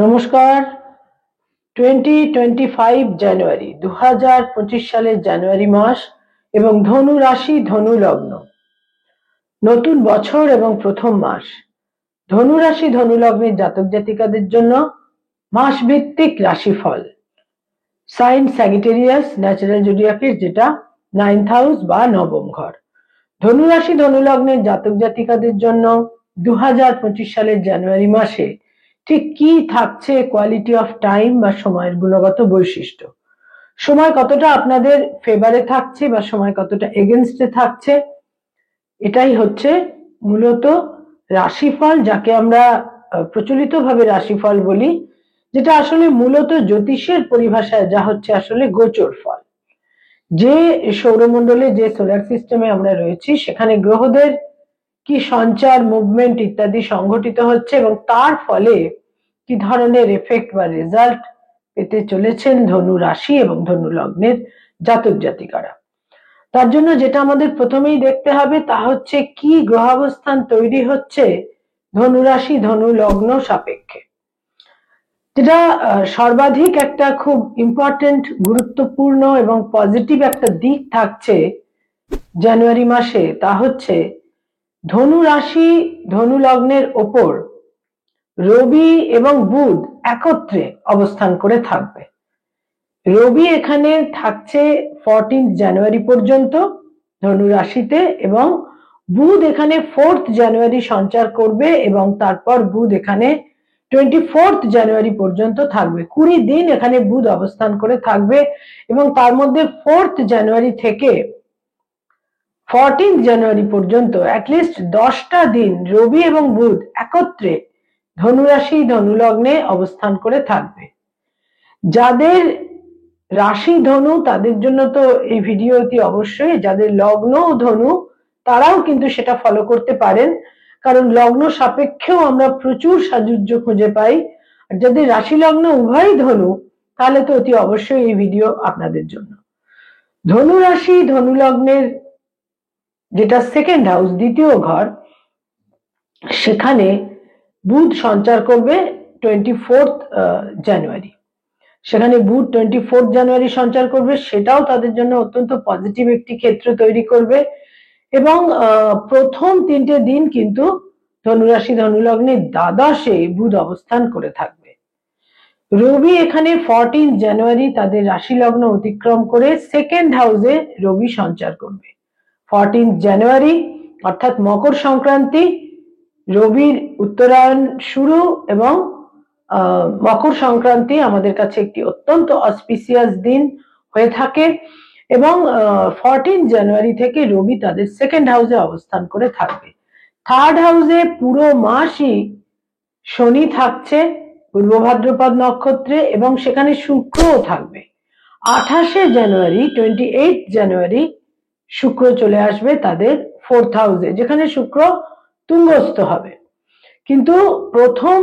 নমস্কার। 2025 জানুয়ারি 2025 সালের জানুয়ারি মাস এবং ধনু রাশি, ধনু লগ্ন, নতুন বছর এবং প্রথম মাস। ধনু রাশি, ধনু লগ্নের জাতক জাতিকাদের জন্য মাস ভিত্তিক রাশিফল, সাইন স্যাজিটেরিয়াস ন্যাচারাল জোডিয়াকের, যেটা 9th হাউস বা নবম ঘর। ধনু রাশি, ধনু লগ্নের জাতক জাতিকাদের জন্য 2025 সালের জানুয়ারি মাসে ঠিক কি থাকছে কোয়ালিটি অফ টাইম বা সময়ের গুণগত বৈশিষ্ট্য, সময় কতটা আপনাদের ফেভারে থাকছে বা সময় কতটা এগেনস্টে থাকছে, এটাই হচ্ছে মূলত রাশিফল, যাকে আমরা প্রচলিতভাবে রাশিফল বলি, যেটা আসলে মূলত জ্যোতিষের পরিভাষায় যা হচ্ছে আসলে গোচর ফল। যে সৌরমণ্ডলে, যে সোলার সিস্টেমে আমরা রয়েছি, সেখানে গ্রহদের কি সঞ্চার, মুভমেন্ট ইত্যাদি সংঘটিত হচ্ছে এবং তার ফলে কি ধরনের এফেক্ট বা রেজাল্ট পেতে চলেছেন ধনু রাশি এবং ধনু লগ্নের জাতক জাতিকারা। তার জন্য যেটা আমাদের প্রথমেই দেখতে হবে তা হচ্ছে কি গ্রহাবস্থান তৈরি হচ্ছে ধনু রাশি, ধনু লগ্ন সাপেক্ষে। যেটা সর্বাধিক একটা খুব ইম্পর্টেন্ট, গুরুত্বপূর্ণ এবং পজিটিভ একটা দিক থাকছে জানুয়ারি মাসে, তা হচ্ছে ধনু রাশি, ধনু লগ্নের ওপর রবি এবং বুধ একত্রে অবস্থান করে থাকবে। রবি এখানে থাকছে 14th জানুয়ারি পর্যন্ত ধনু রাশিতে, এবং বুধ এখানে 4th জানুয়ারি সঞ্চার করবে এবং তারপর বুধ এখানে 24th জানুয়ারি পর্যন্ত থাকবে। 20 দিন এখানে বুধ অবস্থান করে থাকবে এবং তার মধ্যে 4th জানুয়ারি থেকে 14th জানুয়ারি পর্যন্ত অ্যাটলিস্ট 10টা দিন রবি এবং বুধ একত্রে ধনু রাশি, ধনু লগ্নে অবস্থান করে থাকবে। যাদের রাশি ধনু তাদের জন্য তো এই ভিডিওটি অবশ্যই, যাদের লগ্ন ধনু তারাও কিন্তু সেটা ফলো করতে পারেন, কারণ লগ্ন সাপেক্ষেও আমরা প্রচুর সাযুজ্য খুঁজে পাই। আর যাদের রাশি লগ্ন উভয়ই ধনু, তাহলে তো অতি অবশ্যই এই ভিডিও আপনাদের জন্য। ধনু রাশি, ধনু লগ্নের যেটা সেকেন্ড হাউস, দ্বিতীয় ঘর, সেখানে বুধ সঞ্চার করবে 24th জানুয়ারি। সেখানে বুধ 24th জানুয়ারি সঞ্চার করবে, সেটাও তাদের জন্য অত্যন্ত পজিটিভ একটি ক্ষেত্র তৈরি করবে। এবং প্রথম 3টে দিন কিন্তু ধনুরাশি, ধনুলগ্নে দ্বাদশে বুধ অবস্থান করে থাকবে। রবি এখানে 14th জানুয়ারি তাদের রাশি লগ্ন অতিক্রম করে সেকেন্ড হাউসে রবি সঞ্চার করবে। 14th জানুয়ারি অর্থাৎ মকর সংক্রান্তি, রবির উত্তরায়ণ শুরু, এবং মকর সংক্রান্তি আমাদের কাছে একটি অত্যন্ত অসপিসিয়াস দিন হয়ে থাকে। এবং 14th জানুয়ারি থেকে রবি তাদের সেকেন্ড হাউসে অবস্থান করে থাকবে। থার্ড হাউসে পুরো মাসই শনি থাকছে পূর্ব ভাদ্রপদ নক্ষত্রে, এবং সেখানে শুক্রও থাকবে। 28শে জানুয়ারি, 28th জানুয়ারি শুক্র চলে আসবে তাদের 4th হাউসে, যেখানে শুক্র তুঙ্গস্থ হবে। কিন্তু প্রথম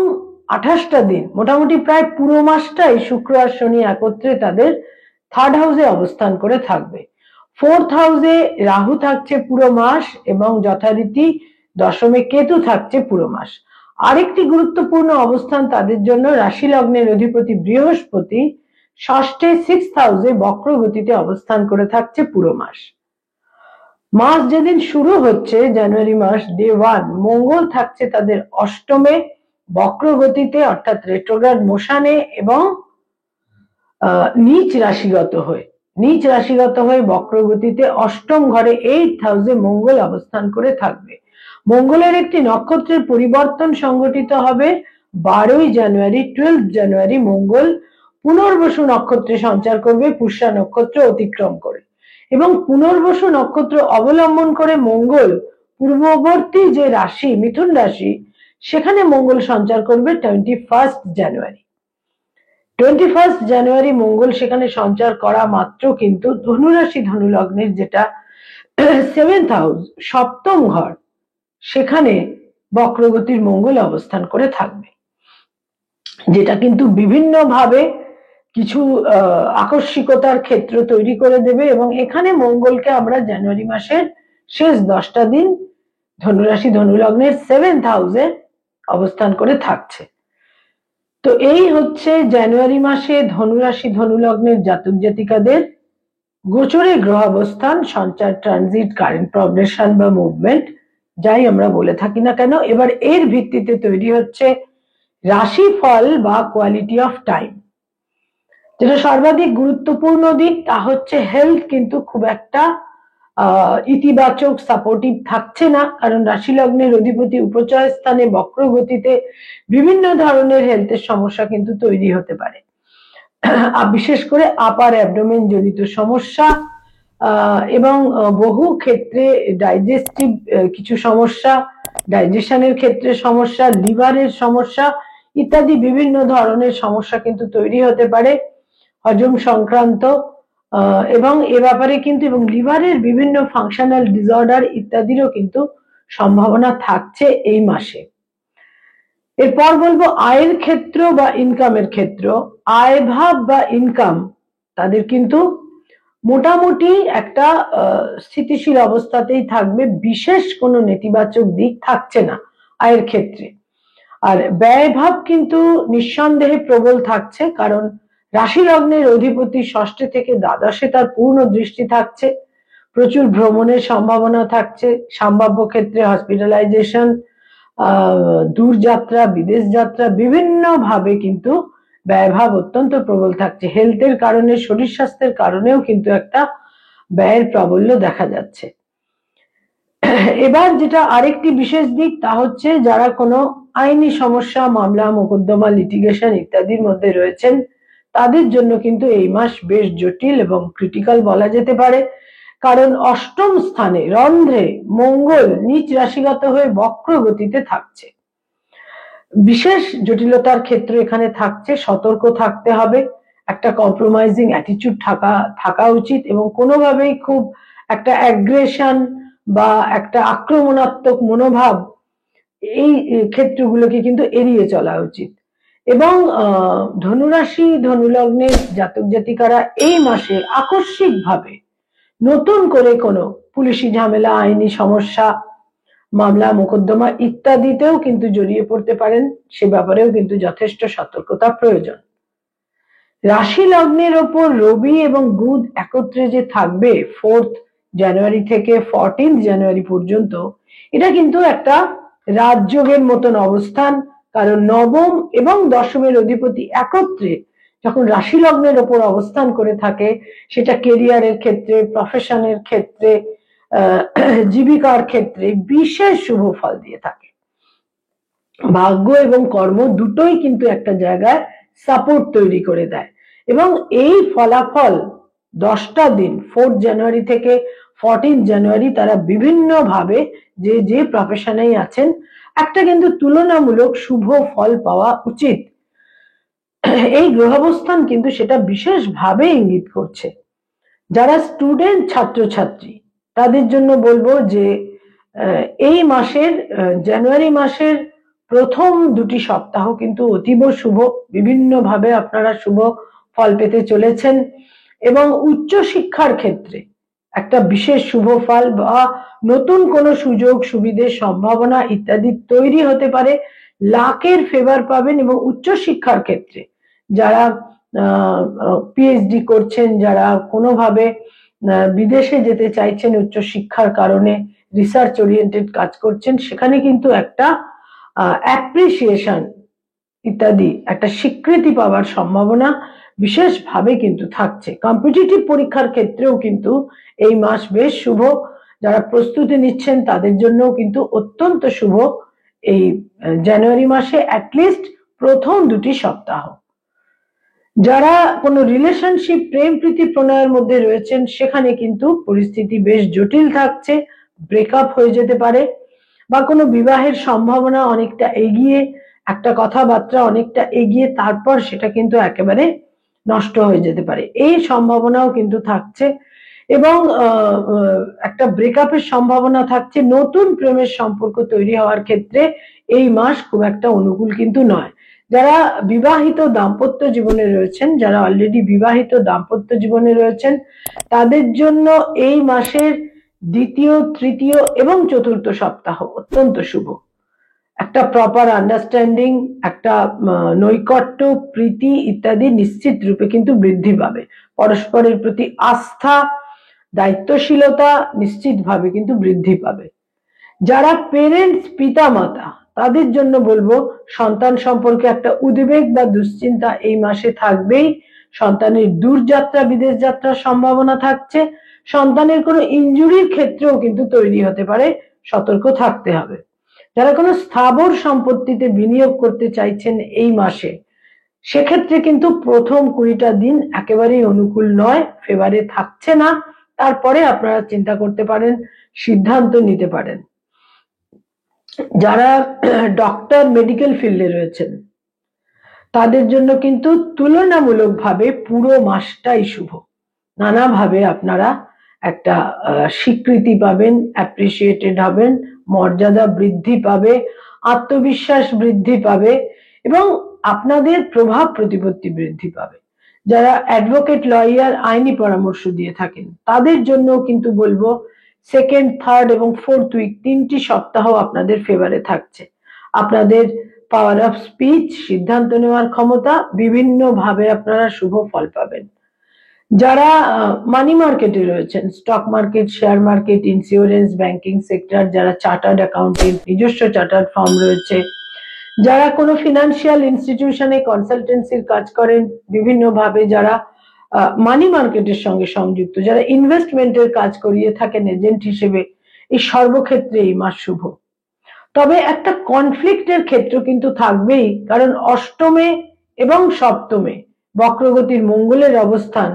28টা দিন, মোটামুটি প্রায় পুরো মাসটাই শুক্র আর শনি একত্রে তাদের থার্ড হাউসে অবস্থান করে থাকবে। 4th হাউসে রাহু থাকছে পুরো মাস, এবং যথারীতি দশমে কেতু থাকছে পুরো মাস। আরেকটি গুরুত্বপূর্ণ অবস্থান তাদের জন্য, রাশি লগ্নের অধিপতি বৃহস্পতি ষষ্ঠে 6th হাউসে বক্র গতিতে অবস্থান করে থাকছে পুরো মাস। মাস যেদিন শুরু হচ্ছে, জানুয়ারি মাস, ডে 1, মঙ্গল থাকছে তাদের অষ্টমে বক্র গতিতে অর্থাৎ রেট্রোগ্রেড মোশনে, এবং নিচ রাশিগত হয়ে বক্র গতিতে অষ্টম ঘরে 8th হাউসে মঙ্গল অবস্থান করে থাকবে। মঙ্গলের একটি নক্ষত্রের পরিবর্তন সংঘটিত হবে 12ই জানুয়ারি। 12th জানুয়ারি মঙ্গল পুনর্বসু নক্ষত্রে সঞ্চার করবে, পুষ্যা নক্ষত্র অতিক্রম করে, এবং পুনর্বসু নক্ষত্র অবলম্বন করে মঙ্গল পূর্ববর্তী যে রাশি, মিথুন রাশি, সেখানে মঙ্গল সঞ্চার করবে 21st জানুয়ারি। 21st জানুয়ারি মঙ্গল সেখানে সঞ্চার করা মাত্র কিন্তু ধনুরাশি, ধনুলগ্নের যেটা 7th হাউস, সপ্তম ঘর, সেখানে বক্রগতির মঙ্গল অবস্থান করে থাকবে, যেটা কিন্তু বিভিন্ন ভাবে কিছু আকস্মিকতার ক্ষেত্র তৈরি করে দেবে। এবং এখানে মঙ্গলকে আমরা জানুয়ারি মাসের শেষ 10টা দিন ধনুরাশি, ধনুলগ্নের 7th হাউসে অবস্থান করে থাকছে। তো এই হচ্ছে জানুয়ারি মাসে ধনুরাশি ধনুলগ্নের জাতক জাতিকাদের গোচরে গ্রহাবস্থান, সঞ্চার, ট্রানজিট, কারেন্ট প্রগ্রেশন বা মুভমেন্ট, যাই আমরা বলে থাকি না কেন। এবার এর ভিত্তিতে তৈরি হচ্ছে রাশিফল বা কোয়ালিটি অফ টাইম। যেটা সর্বাধিক গুরুত্বপূর্ণ দিক তা হচ্ছে হেলথ কিন্তু খুব একটা ইতিবাচক সাপোর্টিভ থাকছে না, কারণ রাশি লগ্নের অধিপতি উপচয় স্থানে বক্র গতিতে বিভিন্ন ধরনের হেলথের সমস্যা কিন্তু তৈরি হতে পারে। বিশেষ করে আপার অ্যাবডোমেন জনিত সমস্যা এবং বহু ক্ষেত্রে ডাইজেস্টিভ কিছু সমস্যা, ডাইজেশনের ক্ষেত্রে সমস্যা, লিভারের সমস্যা ইত্যাদি বিভিন্ন ধরনের সমস্যা কিন্তু তৈরি হতে পারে, হজম সংক্রান্ত। এবং এ ব্যাপারে কিন্তু এবং লিভারের বিভিন্ন ফাংশনাল ডিসঅর্ডার ইত্যাদিরও কিন্তু সম্ভাবনা থাকছে এই মাসে। এরপর বলবো আয়ের ক্ষেত্র বা ইনকামের ক্ষেত্র। আয় ভাব বা ইনকাম তাদের কিন্তু মোটামুটি একটা স্থিতিশীল অবস্থাতেই থাকবে, বিশেষ কোনো নেতিবাচক দিক থাকছে না আয়ের ক্ষেত্রে। আর ব্যয় ভাব কিন্তু নিঃসন্দেহে প্রবল থাকছে, কারণ রাশি লগ্নের অধিপতি ষষ্ঠে থেকে দ্বাদশে তার পূর্ণ দৃষ্টি থাকছে, প্রচুর ভ্রমণের সম্ভাবনা থাকছে, সম্ভাব্য ক্ষেত্রে হসপিটালাইজেশন, দূরযাত্রা, বিদেশ যাত্রা, বিভিন্ন ভাবে কিন্তু ব্যয়ভাব অত্যন্ত প্রবল থাকছে। হেলথের কারণে, শরীর স্বাস্থ্যের কারণেও কিন্তু একটা ব্যয়ের প্রাবল্য দেখা যাচ্ছে। এবার যেটা আরেকটি বিশেষ দিক তা হচ্ছে যারা কোনো আইনি সমস্যা, মামলা, মোকদ্দমা, লিটিগেশন ইত্যাদির মধ্যে রয়েছেন তাদের জন্য কিন্তু এই মাস বেশ জটিল এবং ক্রিটিক্যাল বলা যেতে পারে, কারণ অষ্টম স্থানে রন্ধ্রে মঙ্গল নিচ রাশিগত হয়ে বক্র গতিতে থাকছে। বিশেষ জটিলতার ক্ষেত্র এখানে থাকছে, সতর্ক থাকতে হবে, একটা কম্প্রোমাইজিং অ্যাটিটিউড থাকা উচিত এবং কোনোভাবেই খুব একটা অ্যাগ্রেশন বা একটা আক্রমণাত্মক মনোভাব এই ক্ষেত্রগুলোকে কিন্তু এড়িয়ে চলা উচিত। এবং ধনুরাশি ধনুলগ্নের জাতক জাতিকারা এই মাসে আকস্মিকভাবে নতুন করে কোনো পুলিশি ঝামেলা, আইনি সমস্যা, মামলা, মোকদ্দমা ইত্যাদিতেও কিন্তু জড়িয়ে পড়তে পারেন, সে ব্যাপারেও কিন্তু যথেষ্ট সতর্কতা প্রয়োজন। রাশি লগ্নের ওপর রবি এবং বুধ একত্রে যে থাকবে 4th জানুয়ারি থেকে 14th জানুয়ারি পর্যন্ত, এটা কিন্তু একটা রাজযোগের মতন অবস্থান, কারণ নবম এবং দশমের অধিপতি একত্রে যখন রাশি লগ্নের ওপর অবস্থান করে থাকে, সেটা কেরিয়ারের ক্ষেত্রে, প্রফেশনের ক্ষেত্রে, জীবিকার ক্ষেত্রে বিশেষ শুভ ফল দিয়ে থাকে। ভাগ্য এবং কর্ম দুটোই কিন্তু একটা জায়গায় সাপোর্ট তৈরি করে দেয় এবং এই ফলাফল 10টা দিন 4 জানুয়ারি থেকে 14 জানুয়ারি তারা বিভিন্ন ভাবে যে যে প্রফেশনেই আছেন একটা কিন্তু তুলনামূলক শুভ ফল পাওয়া উচিত। এই গ্রহাবস্থান কিন্তু সেটা বিশেষভাবে ইঙ্গিত করছে। যারা স্টুডেন্ট, ছাত্রছাত্রী, তাদের জন্য বলবো যে এই মাসের জানুয়ারি মাসের প্রথম 2টি সপ্তাহ কিন্তু অতীব শুভ, বিভিন্ন ভাবে আপনারা শুভ ফল পেতে চলেছেন এবং উচ্চ শিক্ষার ক্ষেত্রে একটা বিশেষ শুভ ফল বা নতুন কোনো সুযোগ সুবিধের সম্ভাবনা ইত্যাদি তৈরি হতে পারে, লাকের ফেভার পাবেন। এবং উচ্চ শিক্ষার ক্ষেত্রে যারা পিএইচডি করছেন, যারা কোনোভাবে বিদেশে যেতে চাইছেন উচ্চ শিক্ষার কারণে, রিসার্চ ওরিয়েন্টেড কাজ করছেন, সেখানে কিন্তু একটা অ্যাপ্রিসিয়েশন ইত্যাদি একটা স্বীকৃতি পাওয়ার সম্ভাবনা বিশেষভাবে কিন্তু থাকছে। কম্পিটিটিভ পরীক্ষার ক্ষেত্রেও কিন্তু এই মাস বেশ শুভ, যারা প্রস্তুতি নিচ্ছেন তাদের জন্যও কিন্তু অত্যন্ত শুভ এই জানুয়ারি মাসে অ্যাটলিস্ট প্রথম 2টি সপ্তাহ। যারা কোনো রিলেশনশিপ, প্রেম প্রীতি প্রণয়ের মধ্যে রয়েছেন সেখানে কিন্তু পরিস্থিতি বেশ জটিল থাকছে, ব্রেকআপ হয়ে যেতে পারে বা কোনো বিবাহের সম্ভাবনা অনেকটা এগিয়ে, একটা কথাবার্তা অনেকটা এগিয়ে তারপর সেটা কিন্তু একেবারে নষ্ট হয়ে যেতে পারে, এই সম্ভাবনাও কিন্তু থাকছে। এবং একটা ব্রেকআপের সম্ভাবনা থাকছে। নতুন প্রেমের সম্পর্ক তৈরি হওয়ার ক্ষেত্রে এই মাস খুব একটা অনুকূল কিন্তু নয়। যারা বিবাহিত দাম্পত্য জীবনে রয়েছেন, যারা অলরেডি বিবাহিত দাম্পত্য জীবনে রয়েছেন, তাদের জন্য এই মাসের 2য়, 3য় এবং 4র্থ সপ্তাহ অত্যন্ত শুভ। একটা প্রপার আন্ডারস্ট্যান্ডিং, একটা নৈকট্য, প্রীতি ইত্যাদি নিশ্চিত রূপে কিন্তু বৃদ্ধি পাবে। পরস্পরের প্রতি আস্থা, দায়িত্বশীলতা নিশ্চিতভাবে কিন্তু বৃদ্ধি পাবে। যারা পেরেন্টস, পিতামাতা, তাদের জন্য বলবো সন্তান সম্পর্কে একটা উদ্বেগ বা দুশ্চিন্তা এই মাসে থাকবেই। সন্তানের দূরযাত্রা, বিদেশ যাত্রার সম্ভাবনা থাকছে। সন্তানের কোনো ইনজুরির ক্ষেত্রেও কিন্তু তৈরি হতে পারে, সতর্ক থাকতে হবে। যারা কোনো স্থাবর সম্পত্তিতে বিনিয়োগ করতে চাইছেন এই মাসে, সেক্ষেত্রে কিন্তু প্রথম 20টা দিন একেবারেই অনুকূল নয়, ফেভারে থাকছে না। তারপরে আপনারা চিন্তা করতে পারেন, সিদ্ধান্ত নিতে পারেন। যারা ডক্টর, মেডিকেল ফিল্ডে রয়েছেন, তাদের জন্য কিন্তু তুলনামূলকভাবে পুরো মাসটাই শুভ। নানাভাবে আপনারা একটা স্বীকৃতি পাবেন, অ্যাপ্রিসিয়েটেড হবেন, মর্যাদা বৃদ্ধি পাবে, আত্মবিশ্বাস বৃদ্ধি পাবে এবং আপনাদের প্রভাব প্রতিপত্তি বৃদ্ধি পাবে। যারা অ্যাডভোকেট, লয়ার, আইনি পরামর্শ দিয়ে থাকেন, তাদের জন্য কিন্তু বলবো সেকেন্ড, থার্ড এবং ফোর্থ উইক, 3টি সপ্তাহ আপনাদের ফেভারে থাকছে। আপনাদের পাওয়ার অফ স্পিচ, সিদ্ধান্ত নেওয়ার ক্ষমতা, বিভিন্ন ভাবে আপনারা শুভ ফল পাবেন। যারা মানি মার্কেটে রয়েছেন, stock market, share market, insurance, banking sector, যারা চার্টার্ড অ্যাকাউন্টেন্ট, নিজস্ব চার্টার্ড ফার্ম রয়েছে, যারা কোনো ফিনান্সিয়াল ইনস্টিটিউশনে কনসালটেন্সির কাজ করেন, বিভিন্ন ভাবে যারা মানি মার্কেটের সঙ্গে সংযুক্ত, যারা ইনভেস্টমেন্টের কাজ করিয়ে থাকেন এজেন্ট হিসেবে, এই সর্বক্ষেত্রে এই মাস শুভ। তবে একটা কনফ্লিক্টের ক্ষেত্র কিন্তু থাকবেই, কারণ অষ্টমে এবং সপ্তমে বক্রগতির মঙ্গলের অবস্থান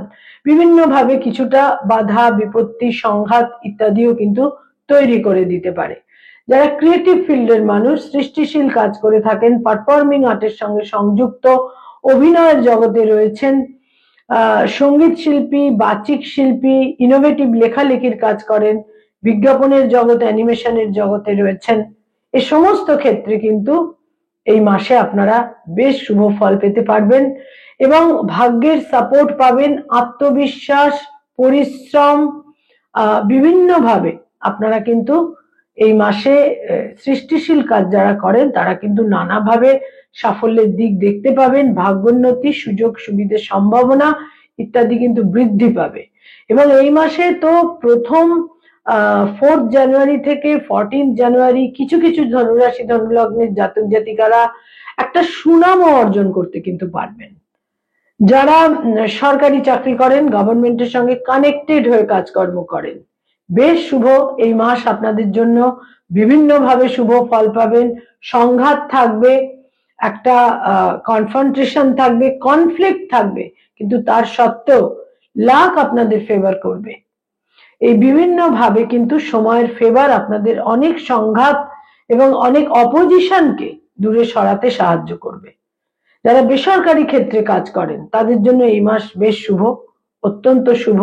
বিভিন্নভাবে কিছুটা বাধা, বিপত্তি, সংঘাত ইত্যাদিও কিন্তু তৈরি করে দিতে পারে। যারা ক্রিয়েটিভ ফিল্ডের মানুষ, সৃষ্টিশীল কাজ করে থাকেন, পারফর্মিং আর্টের সঙ্গে সংযুক্ত, অভিনয়ের জগতে রয়েছেন, সঙ্গীত শিল্পী, বাচিক শিল্পী, ইনোভেটিভ লেখালেখির কাজ করেন, বিজ্ঞাপনের জগতে, অ্যানিমেশনের জগতে রয়েছেন, এ সমস্ত ক্ষেত্রে কিন্তু এই মাসে আপনারা বেশ শুভ ফল পেতে পারবেন এবং ভাগ্যের সাপোর্ট পাবেন। আত্মবিশ্বাস, পরিশ্রম, বিভিন্নভাবে আপনারা কিন্তু এই মাসে সৃষ্টিশীল কাজ যারা করেন তারা কিন্তু নানাভাবে সাফল্যের দিক দেখতে পাবেন। ভাগ্যোন্নতি, সুযোগ সুবিধার সম্ভাবনা ইত্যাদি কিন্তু বৃদ্ধি পাবে। এবং এই মাসে তো প্রথম 4 জানুয়ারি থেকে 14 জানুয়ারি কিছু কিছু ধনুরাশি, ধনুলগ্নের জাতক জাতিকারা একটা সুনাম অর্জন করতে কিন্তু পারবেন। যারা সরকারি চাকরি করেন, গভর্নমেন্টের সঙ্গে কানেক্টেড হয়ে কাজকর্ম করেন, বেশ শুভ এই মাস আপনাদের জন্য। বিভিন্নভাবে শুভ ফল পাবেন। সংঘাত থাকবে, একটা কনফ্রন্টেশন থাকবে, কনফ্লিক্ট থাকবে, কিন্তু তার সত্ত্বেও লাক আপনাদের ফেভার করবে। এই বিভিন্ন ভাবে কিন্তু সময়ের ফেভার আপনাদের অনেক সংঘাত এবং অনেক অপোজিশনকে দূরে সরাতে সাহায্য করবে। যারা বেসরকারি ক্ষেত্রে কাজ করেন তাদের জন্য এই মাস বেশ শুভ, অত্যন্ত শুভ।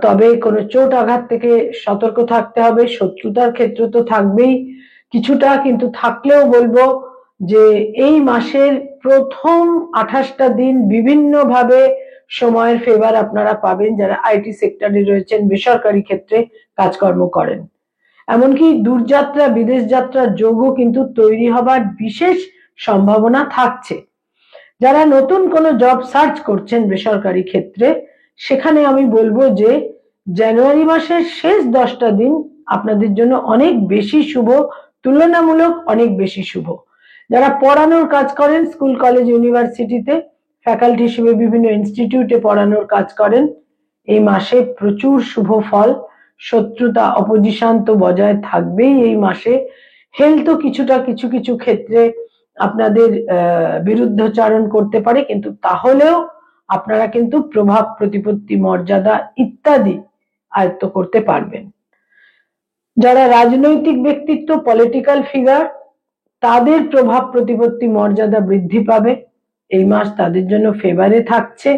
তবে কোনো চোট আঘাত থেকে সতর্ক থাকতে হবে। শত্রুতার ক্ষেত্র তো থাকবেই কিছুটা, কিন্তু থাকলেও বলবো যে এই মাসের প্রথম 28টা দিন বিভিন্নভাবে সময়ের ফেভার আপনারা পাবেন যারা আইটি সেক্টরে রয়েছেন, বেসরকারি ক্ষেত্রে কাজকর্ম করেন। এমনকি দূরযাত্রা, বিদেশ যাত্রার যোগও কিন্তু তৈরি হবার বিশেষ সম্ভাবনা থাকছে। যারা নতুন কোনো জব সার্চ করছেন বেসরকারি ক্ষেত্রে, সেখানে আমি বলবো যে জানুয়ারি মাসের শেষ 10টা দিন আপনাদের জন্য অনেক বেশি শুভ, তুলনামূলক অনেক বেশি শুভ। যারা পড়ানোর কাজ করেন, স্কুল, কলেজ, ইউনিভার্সিটিতে ফ্যাকাল্টি হিসেবে বিভিন্ন ইনস্টিটিউটে পড়ানোর কাজ করেন, এই মাসে প্রচুর শুভ ফল। শত্রুতা, অপোজিশন তো বজায় থাকবেই এই মাসে। হেলথও কিছুটা কিছু কিছু ক্ষেত্রে আপনাদের বিরুদ্ধাচরণ করতে পারে, কিন্তু তাহলেও আপনারা কিন্তু প্রভাব, প্রতিপত্তি, মর্যাদা ইত্যাদি আয়ত্ত করতে পারবেন। যারা রাজনৈতিক ব্যক্তিত্ব, পলিটিক্যাল ফিগার, তাদের প্রভাব, প্রতিপত্তি, মর্যাদা বৃদ্ধি পাবে। এই মাস তাদের জন্য ফেভারে থাকছে।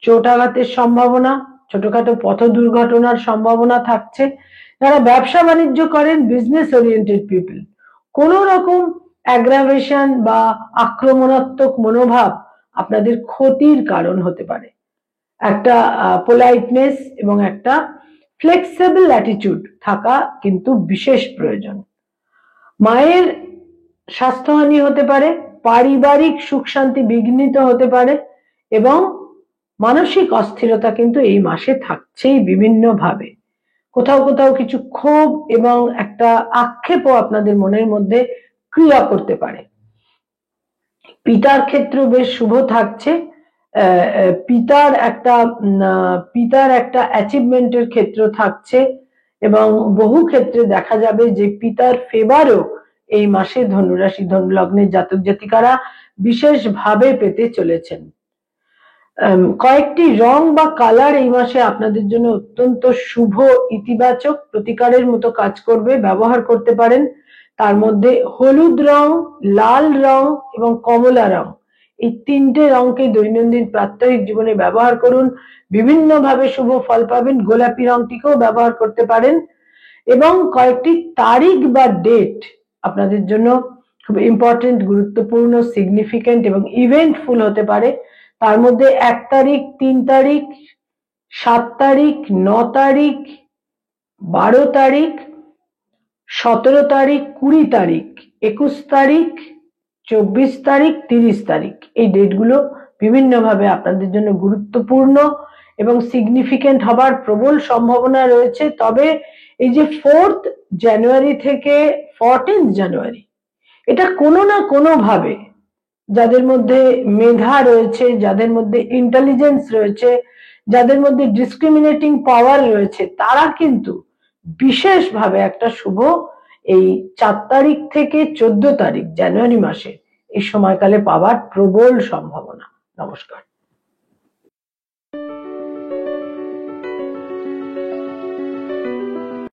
চোট আঘাতের সম্ভাবনা, ছোটখাটো পথ দুর্ঘটনার সম্ভাবনা থাকছে। যারা ব্যবসা বাণিজ্য করেন, বিজনেস ওরিয়েন্টেড পিপল, কোন রকম অ্যাগ্রাভেশন বা আক্রমণাত্মক মনোভাব আপনাদের ক্ষতির কারণ হতে পারে। একটা পোলাইটনেস এবং একটা ফ্লেক্সিবল অ্যাটিটিউড থাকা কিন্তু বিশেষ প্রয়োজন। মায়ের স্বাস্থ্যহানি হতে পারে, পারিবারিক সুখ শান্তি বিঘ্নিত হতে পারে এবং মানসিক অস্থিরতা কিন্তু এই মাসে থাকছেই বিভিন্ন ভাবে। কোথাও কোথাও কিছু ক্ষোভ এবং একটা আক্ষেপও আপনাদের মনের মধ্যে ক্রিয়া করতে পারে। পিতার ক্ষেত্রে বেশ শুভ থাকছে। পিতার একটা অ্যাচিভমেন্টের ক্ষেত্র থাকছে এবং বহু ক্ষেত্রে দেখা যাবে যে পিতার ফেভারও এই মাসে ধনুরাশি ধনুলগ্নের জাতক জাতিকারা বিশেষভাবে পেতে চলেছেন। কয়েকটি রং বা কালার এই মাসে আপনাদের জন্য অত্যন্ত শুভ, ইতিবাচক, প্রতিকারের মতো কাজ করবে, ব্যবহার করতে পারেন। তার মধ্যে হলুদ রং, লাল রং এবং কমলা রং, এই তিনটে রংকে দৈনন্দিন প্রাত্যহিক জীবনে ব্যবহার করুন, বিভিন্নভাবে শুভ ফল পাবেন। গোলাপি রংটিকেও ব্যবহার করতে পারেন এবং কয়েকটি তারিখ বা ডেট আপনাদের জন্য খুব ইম্পর্টেন্ট, গুরুত্বপূর্ণ, সিগনিফিকেন্ট এবং ইভেন্টফুল হতে পারে। তার মধ্যে 1 তারিখ, 3 তারিখ, 7 তারিখ, 9 তারিখ, 12 তারিখ, 17 তারিখ, 20 তারিখ, 21 তারিখ, 24 তারিখ, 30 তারিখ, এই ডেটগুলো বিভিন্নভাবে আপনাদের জন্য গুরুত্বপূর্ণ এবং সিগনিফিকেন্ট হবার প্রবল সম্ভাবনা রয়েছে। তবে এই যে 4th জানুয়ারি থেকে 14th জানুয়ারি, এটা কোনো না কোনো ভাবে যাদের মধ্যে মেধা রয়েছে, যাদের মধ্যে ইন্টেলিজেন্স রয়েছে, যাদের মধ্যে ডিসক্রিমিনেটিং পাওয়ার রয়েছে, তারা কিন্তু বিশেষভাবে একটা শুভ এই 4 তারিখ থেকে 14 তারিখ জানুয়ারি মাসে এই সময়কালে পাওয়ার প্রবল সম্ভাবনা। নমস্কার।